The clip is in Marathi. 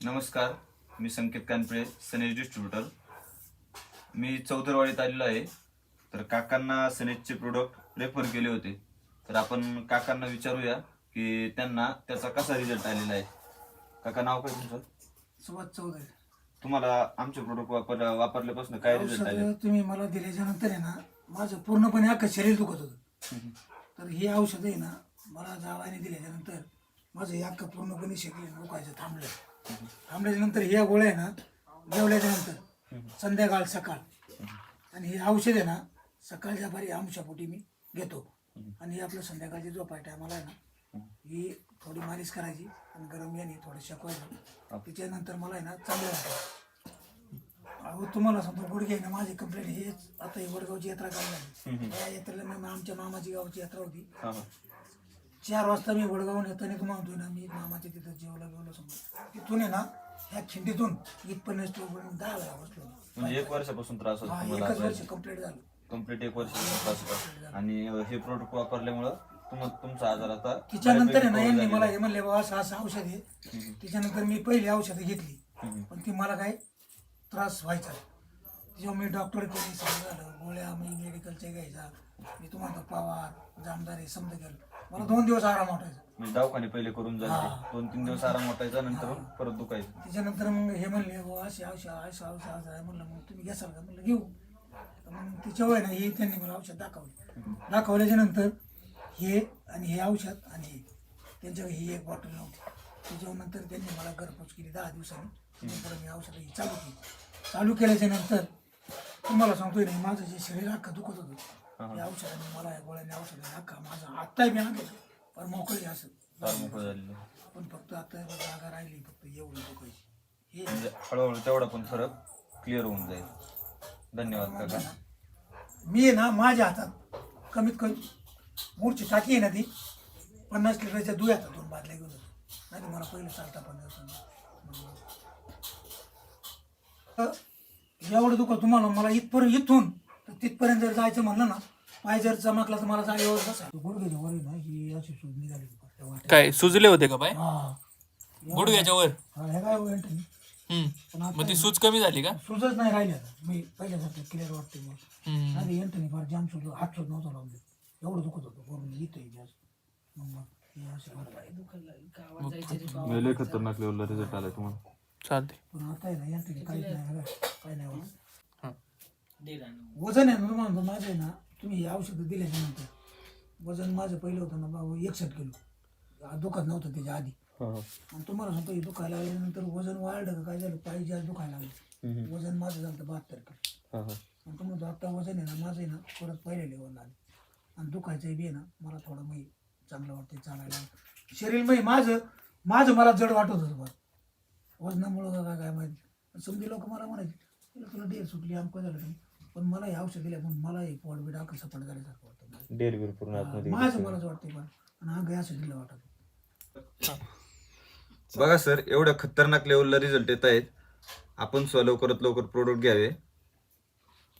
नमस्कार, मी संकेत कानपिळे, सनेज डिस्ट्रीब्युटर. मी चौदरवाडीत आलेलो आहे. तर काकांना सनेजचे प्रोडक्ट रेफर केले होते. तर आपण काकांना विचारूया की त्यांना त्याचा कसा रिझल्ट आलेला आहे. काका, नाव काय तुमचं? सुभाष चौधरी. तुम्हाला आमचे प्रोडक्ट वापरल्यापासून काय रिझल्ट आले? औषधं तुम्ही मला दिल्याच्या नंतर आहे ना, माझं पूर्णपणे अख्खं शरीर दुखत होतं. तर ही औषधं आहे ना, मला जावाने दिल्याच्या नंतर माझं हे अख्खं पूर्णपणे शरीर दुखायचं थांबल्याच्या नंतर ह्या गोळ्या आहे ना, जेवल्याच्या नंतर संध्याकाळ सकाळ, आणि हे औषध आहे ना सकाळच्या बारी आमच्यापोटी मी घेतो. आणि हे आपलं संध्याकाळची झोपाय टायमाला आहे ना, ही थोडी मालिश करायची आणि गरम याने थोडं शेकवायचं. त्याच्यानंतर मला आहे ना चांगलं वाटतं. अहो तुम्हाला सांगतो, गुडघे आहे ना माझी कंप्लेंट हेच. आता ही वडगावची यात्रा काढली, या यात्रेला मी आमच्या मामाची गावची यात्रा होती. 4 वाजता मी वडगावून येताना तुम्हाला म्हणतोय ना, मी मामाच्या तिथं जेवलं समजा. तिथून आहे ना ह्या खिंडीतून इथपर्यंत 10 वेळा बसलो. म्हणजे 1 वर्षापासून त्रास होतो तुम्हाला? 1 वर्ष कंप्लीट झालं. कंप्लीट 1 वर्ष त्रास होता. आणि हे प्रोडक्ट वापरल्यामुळं तुमचा आजार आता त्याच्यानंतर आहे ना, यांनी मला हे म्हणले बाबा असं औषध आहे. त्याच्यानंतर मी पहिली औषधं घेतली, पण ती मला काय त्रास व्हायचा. जेव्हा मी डॉक्टर केली सगळं झालं, गोळ्या मी मेडिकलच्या घ्यायचा. मी तुम्हाला पवार जामदार समजा गेलो, मला 2 दिवस आराम वाटायचा. म्हणजे दवाखाने पहिले करून झाले, 2-3 दिवस आराम वाटायचा, नंतर परत दुखायचं. त्याच्यानंतर मग हे म्हणले बाबा असे औषध आहे. म्हणलं मग तुम्ही घ्याल का? म्हणलं घेऊ. मग त्याच्यावर आहे ना हे त्यांनी मला औषध दाखवल्याच्या नंतर हे आणि हे औषध आणि हे त्यांच्याकडे ही 1 बॉटल नव्हती. त्याच्यानंतर त्यांनी मला घरपोच केली 10 दिवसांनी. नंतर मी औषधं ही चालू केल्याच्या नंतर तुम्हाला सांगतोय नाही, माझं जे शरीर अख्खं दुखत होतं, या औषधाने मला या गोळ्याने औषधाने अख्खा माझा आत्ताही मी आणलं पण मोकळी असं झालेलं. पण फक्त आता जागा राहिली, फक्त एवढं दुखायची. हे म्हणजे हळूहळू तेवढा पण फरक क्लिअर होऊन जाईल. धन्यवाद काका. मी आहे ना, माझ्या हातात कमीत कमी मूळची टाकी आहे ना, ती 50 लिटरच्या दूध येतात 2 बादल्या घेऊन जातो. नाही तर मला पहिलं चालता पण एवढं दुखत तुम्हाला. मला इथून तर तिथपर्यंत जर जायचं म्हणलं ना, पाय जर चमकला तर मला जागेवर बसायचं. गुडघ्याच्या वर ना ही अशी सूज निघाली. काय सुजले होते का पाय हा, गुडघ्याच्या वर? हे काय वेळ पण मग ती सूज कमी झाली का? सूजच नाही राहिली आता. मी पहिल्यासारखं क्लिअर वाटते मला. आधी एंटनी फार जाम सूज, हात सूज नव्हता लावून देत. एवढं दुखत होतं वरून इथं जास्त. मग हे असं लय खतरनाक लेवलला रिझल्ट आलाय तुम्हाला. चालते. पण आता आहे ना एंटनी काहीच नाही, काय नाही होत. वजन आहे ना म्हणतो माझं आहे ना, तुम्ही हे औषधं दिल्याच्या नंतर वजन माझं पहिलं होतं ना बाबा 61 किलो. दुखत नव्हतं त्याच्या आधी. आणि तुम्हाला सांगतो हे दुखायला लागल्यानंतर वजन वाढलं का काय झालं, पाय जास्त दुखायला लागलं. वजन माझं झालं 72 किलो. आणि तुम्हाला आता वजन आहे ना माझं आहे ना परत पहिल्या लेवलला आलं. आणि दुखायचं बी आहे ना, मला थोडं मी चांगलं वाटतं चालायला. शरीर मी माझं मला जड वाटत होतं बरं, वजनामुळं काय माहिती. समजे लोक मला म्हणायचे तुला डेअर सुटली, आमकं झालं नाही. पण मला हे औषध दिल्या म्हणून मला हे पोट बीट अकल सपाट झाल्यासारखं वाटतं. डेअर पूर्ण आतमध्ये माझं मलाच वाटतं पण, आणि हा गॅस दिलं वाटत. बघा सर, एवढ्या खतरनाक लेवलला रिझल्ट येत आहेत. आपण लवकरात लवकर प्रोडक्ट घ्यावे.